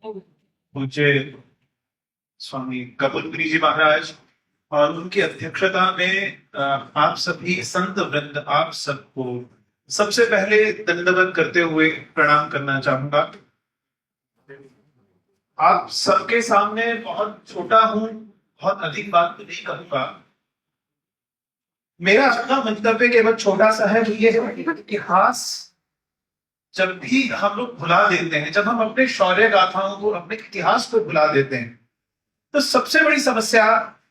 पूज्य स्वामी कपिलगिरी जी महाराज और उनकी अध्यक्षता में आप सभी संत वृंद, आप सबको सबसे पहले दंडवत करते हुए प्रणाम करना चाहूंगा। आप सबके सामने बहुत छोटा हूं, बहुत अधिक बात तो नहीं कहूंगा। मेरा अपना मंतव्य केवल छोटा सा है, वो ये है कि इतिहास जब भी हम लोग भुला देते हैं, जब हम अपने शौर्य गाथाओं को, अपने इतिहास को भुला देते हैं, तो सबसे बड़ी समस्या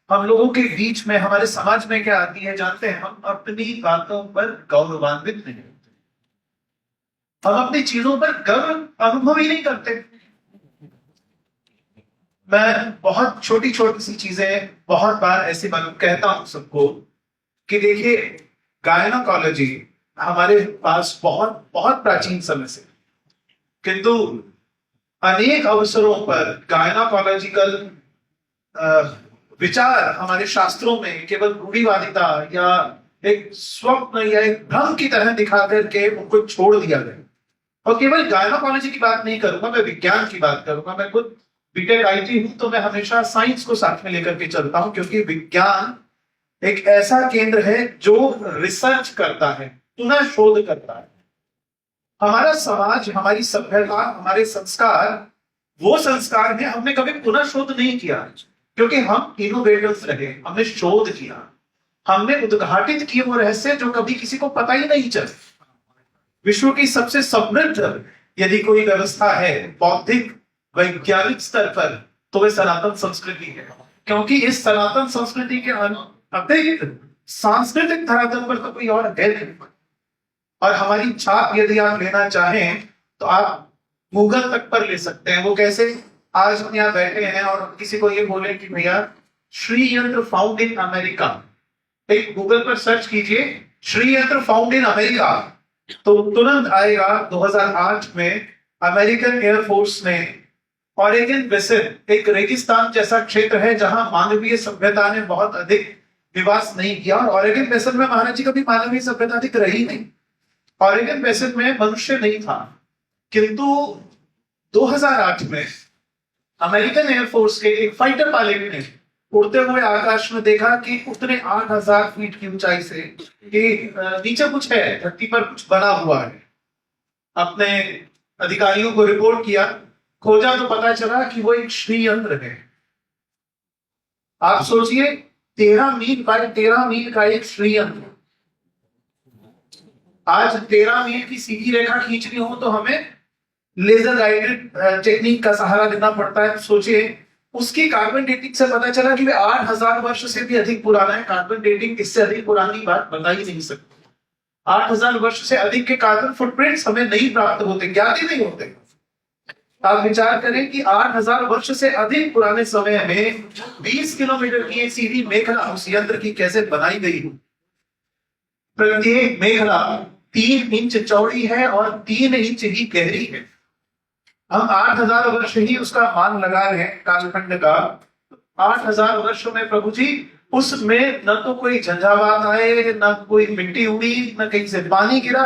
हम लोगों के बीच में, हमारे समाज में क्या आती है जानते हैं? हम अपनी बातों पर गौरवान्वित नहीं होते, हम अपनी चीजों पर गर्व अनुभव ही नहीं करते। मैं बहुत छोटी छोटी सी चीजें बहुत बार ऐसी कहता हूं सबको कि देखिए, गायनोकोलॉजी हमारे पास बहुत बहुत प्राचीन समय से, किंतु अनेक अवसरों पर गायनोकोलॉजिकल विचार हमारे शास्त्रों में केवल रूढ़िवादिता या एक स्वप्न या एक भ्रम की तरह दिखा करके उनको छोड़ दिया गया। और केवल गायनोकोलॉजी की बात नहीं करूंगा, मैं विज्ञान की बात करूंगा। मैं खुद बीटेक आईटी हूं, तो मैं हमेशा साइंस को साथ में लेकर के चलता हूं, क्योंकि विज्ञान एक ऐसा केंद्र है जो रिसर्च करता है, पुनः शोध करता है। हमारा समाज, हमारी सभ्यता, हमारे संस्कार वो संस्कार है, हमने कभी पुनः शोध नहीं किया, क्योंकि हम इनोवेटर्स रहे, हमने शोध किया, हमने उद्घाटित किए वो रहस्य जो कभी किसी को पता ही नहीं चले। विश्व की सबसे समृद्ध यदि कोई व्यवस्था है बौद्धिक वैज्ञानिक स्तर पर, तो वह सनातन संस्कृति है, क्योंकि इस सनातन संस्कृति के अतिरिक्त सांस्कृतिक धरातल पर तो कोई और है नहीं। और हमारी छाप यदि आप लेना चाहें तो आप गूगल तक पर ले सकते हैं। वो कैसे? आज हम यहाँ बैठे हैं और किसी को ये बोले कि भैया श्री यंत्र फाउंड इन अमेरिका, एक गूगल पर सर्च कीजिए श्री यंत्र फाउंड इन अमेरिका, तो तुरंत आएगा 2008 में अमेरिकन एयरफोर्स ने ऑरेगन बेसिन, एक रेगिस्तान जैसा क्षेत्र है जहां मानवीय सभ्यता ने बहुत अधिक निवास नहीं किया, और ऑरेगन बेसिन में महाराज जी कभी मानवीय सभ्यता अधिक रही नहीं, ऑरेगन बेसिन में मनुष्य नहीं था। किंतु 2008 में अमेरिकन एयरफोर्स के एक फाइटर पायलट ने उड़ते हुए आकाश में देखा कि उतने 8000 फीट की ऊंचाई से कि नीचे कुछ है, धरती पर कुछ बना हुआ है। अपने अधिकारियों को रिपोर्ट किया, खोजा तो पता चला कि वो एक श्री यंत्र है। आप सोचिए 13 मील बाय 13 मील का एक श्री यंत्र। आज 13 मील की सीधी रेखा खींचनी हो तो हमें लेजर गाइडेड टेक्निक का सहारा लेना पड़ता है। सोचिए, उसकी कार्बन डेटिंग से पता चला कि वे 8000 वर्ष से भी अधिक पुराना है। कार्बन डेटिंग इससे अधिक पुरानी बात बता ही नहीं सकती। 8000 वर्ष से अधिक के कार्बन फुटप्रिंट्स हमें नहीं प्राप्त होते, ज्ञात ही नहीं होते। आप विचार करें कि 8000 वर्ष से अधिक पुराने समय में 20 किलोमीटर की एक सीधी मेखला उस यंत्र की कैसे बनाई गई हो। प्रत्येक मेखला 3 इंच चौड़ी है और 3 इंच ही गहरी है। हम 8000 वर्ष ही उसका मान लगा रहे हैं कालखंड का। 8000 वर्षों में प्रभु जी उसमें न तो कोई झंझावात आए, न कोई मिट्टी उड़ी, न कहीं से पानी गिरा,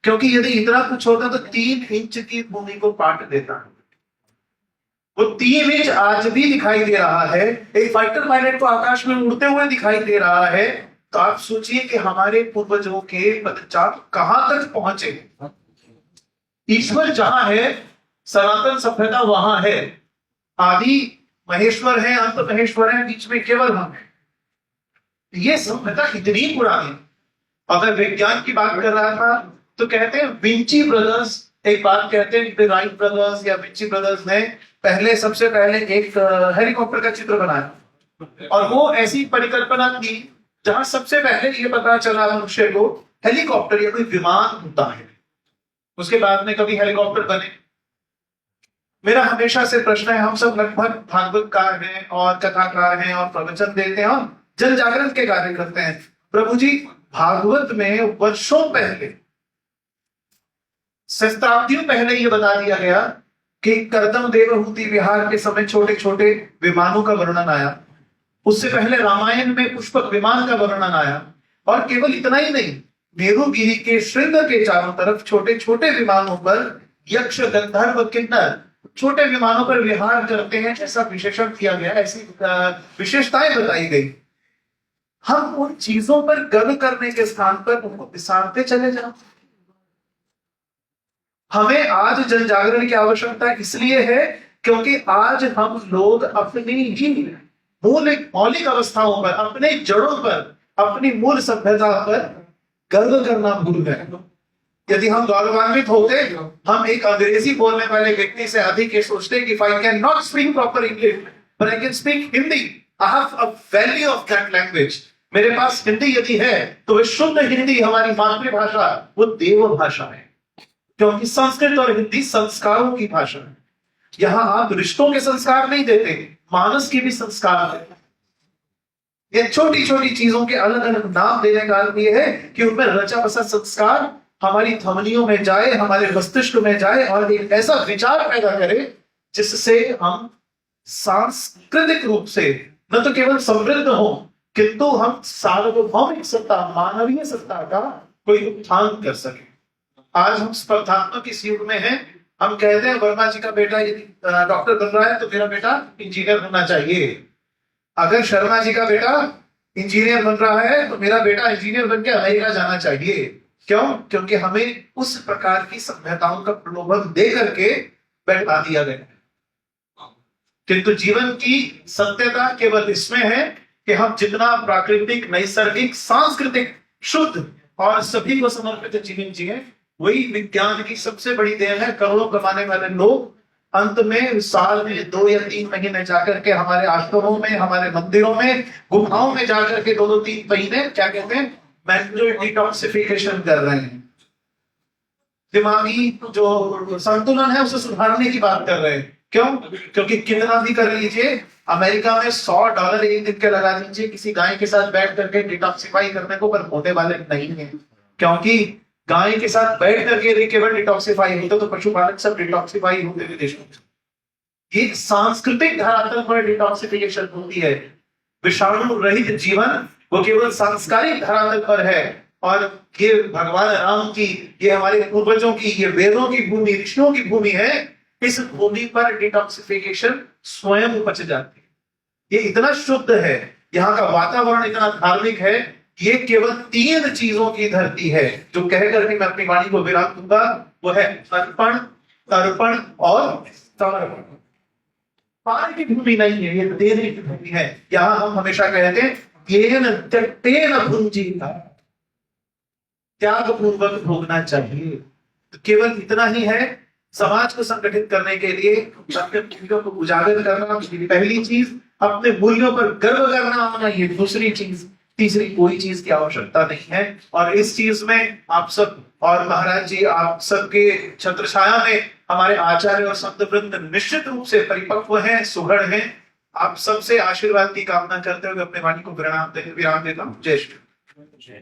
क्योंकि यदि इतना कुछ होता तो 3 इंच की भूमि को पाट देता। वो 3 इंच आज भी दिखाई दे रहा है। एक फाइटर पायलट को आकाश में उड़ते हुए दिखाई दे रहा है। तो आप सोचिए कि हमारे पूर्वजों के पदचाप कहां तक पहुंचे। ईश्वर जहां है, सनातन सभ्यता वहां है। आदि महेश्वर है, अंत महेश्वर है, बीच में केवल हम है। ये सभ्यता इतनी पुरानी। अगर विज्ञान की बात कर रहा था तो कहते हैं विंची ब्रदर्स, एक बात कहते हैं राइट ब्रदर्स या विंची ब्रदर्स ने सबसे पहले एक हेलीकॉप्टर का चित्र बनाया, और वो ऐसी परिकल्पना थी जहां सबसे पहले ये पता चला मनुष्य को हेलीकॉप्टर या कोई विमान होता है। उसके बाद में कभी हेलीकॉप्टर बने। मेरा हमेशा से प्रश्न है, हम सब लगभग भागवतकार हैं और कथाकार हैं और प्रवचन देते हैं और जन जागरण के कार्य करते हैं। प्रभु जी, भागवत में वर्षों पहले, सहस्त्राब्दियों पहले ये बता दिया गया कि करदम देवहूति विहार के समय छोटे छोटे विमानों का वर्णन आया। उससे पहले रामायण में पुष्पक विमान का वर्णन आया। और केवल इतना ही नहीं, मेरुगिरी के श्रृंग के चारों तरफ छोटे छोटे विमानों पर यक्ष, गंधर्व, किन्नर छोटे विमानों पर विहार करते हैं, ऐसा विशेषण किया गया, ऐसी विशेषताएं बताई गई। हम उन चीजों पर गर्व करने के स्थान पर उनको विसारते चले जाते। हमें आज जन जागरण की आवश्यकता इसलिए है क्योंकि आज हम लोग अपनी ही मौलिक अवस्थाओं पर, अपने जड़ों पर, अपनी मूल सभ्यता पर गर्व करना भूल गए। यदि हम गौरवान्वित होते, हम एक अंग्रेजी बोलने वाले व्यक्ति से अधिक ये सोचते कि I can not speak proper English, but I can speak Hindi. I have a value of that language. मेरे पास हिंदी यदि है तो वह शुद्ध हिंदी, हमारी मातृभाषा, वो देव भाषा है, क्योंकि संस्कृत और हिंदी संस्कारों की भाषा है। यहां आप रिश्तों के संस्कार नहीं देते, मानस के भी संस्कार देते। ये छोटी छोटी चीजों के अलग अलग नाम देने का अर्थ यह है कि उनमें रचा बसा संस्कार हमारी धमनियों में जाए, हमारे मस्तिष्क में जाए और एक ऐसा विचार पैदा करे जिससे हम सांस्कृतिक रूप से न तो केवल समृद्ध हो, किंतु हम सार्वभौमिक सत्ता, मानवीय सत्ता का कोई उत्थान कर सके। आज हम स्पर्धात्मक इस युग में हैं। हम कहते हैं वर्मा जी का बेटा यदि डॉक्टर बन रहा है तो मेरा बेटा इंजीनियर होना चाहिए। अगर शर्मा जी का बेटा इंजीनियर बन रहा है तो मेरा बेटा इंजीनियर बन के अमेरिका जाना चाहिए। क्यों? क्योंकि हमें उस प्रकार की सभ्यताओं का प्रलोभन दे करके बैठा दिया गया। किंतु जीवन की सत्यता केवल इसमें है कि हम जितना प्राकृतिक, नैसर्गिक, सांस्कृतिक, शुद्ध और सभी को समर्पित जीवन जिए, वही विज्ञान की सबसे बड़ी देन है। करोड़ों कमाने वाले लोग अंत में साल में 2 या 3 महीने जाकर के हमारे आश्रमों में, हमारे मंदिरों में, गुफाओं में जाकर के 2-3 महीने क्या कहते हैं, मेंटल डिटॉक्सिफिकेशन कर रहे हैं। दिमागी जो संतुलन है उसे सुधारने की बात कर रहे हैं। क्यों? क्योंकि कितना भी कर लीजिए, अमेरिका में $100 एक दिन के लगा दीजिए किसी गाय के साथ बैठ करके डिटॉक्सिफाई करने को, पर होने वाले नहीं है। क्योंकि गाय के साथ बैठ करके केवल डिटॉक्सिफाई होते तो पशुपालक सब डिटॉक्सिफाई होते विदेशों में। ये सांस्कृतिक धरातल पर डिटॉक्सिफिकेशन होती है। विषाणु रहित जीवन वो केवल सांस्कारिक धरातल पर है। और ये भगवान राम की, ये हमारे पूर्वजों की, ये वेदों की भूमि, ऋषियों की भूमि है। इस भूमि पर डिटॉक्सिफिकेशन स्वयं उपज जाती है। ये इतना शुद्ध है, यहाँ का वातावरण इतना धार्मिक है। ये केवल 3 चीजों की धरती है जो कहकर के मैं अपनी वाणी को विराम दूंगा। वो है अर्पण, तर्पण और समर्पण। पार की भूमि नहीं है, ये देने की भूमि है। यहाँ हम हमेशा कहते हैं त्याग पूर्वक भोगना चाहिए। तो केवल इतना ही है। समाज को संगठित करने के लिए अपने मूल्यों को उजागर करना पहली चीज, अपने मूल्यों पर गर्व करना आना ये दूसरी चीज, तीसरी कोई चीज की आवश्यकता नहीं है। और इस चीज में आप सब और महाराज जी, आप सबके छत्र छाया में हमारे आचार्य और संत वृंद निश्चित रूप से परिपक्व हैं, सुगढ़ हैं। आप सबसे आशीर्वाद की कामना करते हुए अपने वाणी को विराम देता हूं। जय श्री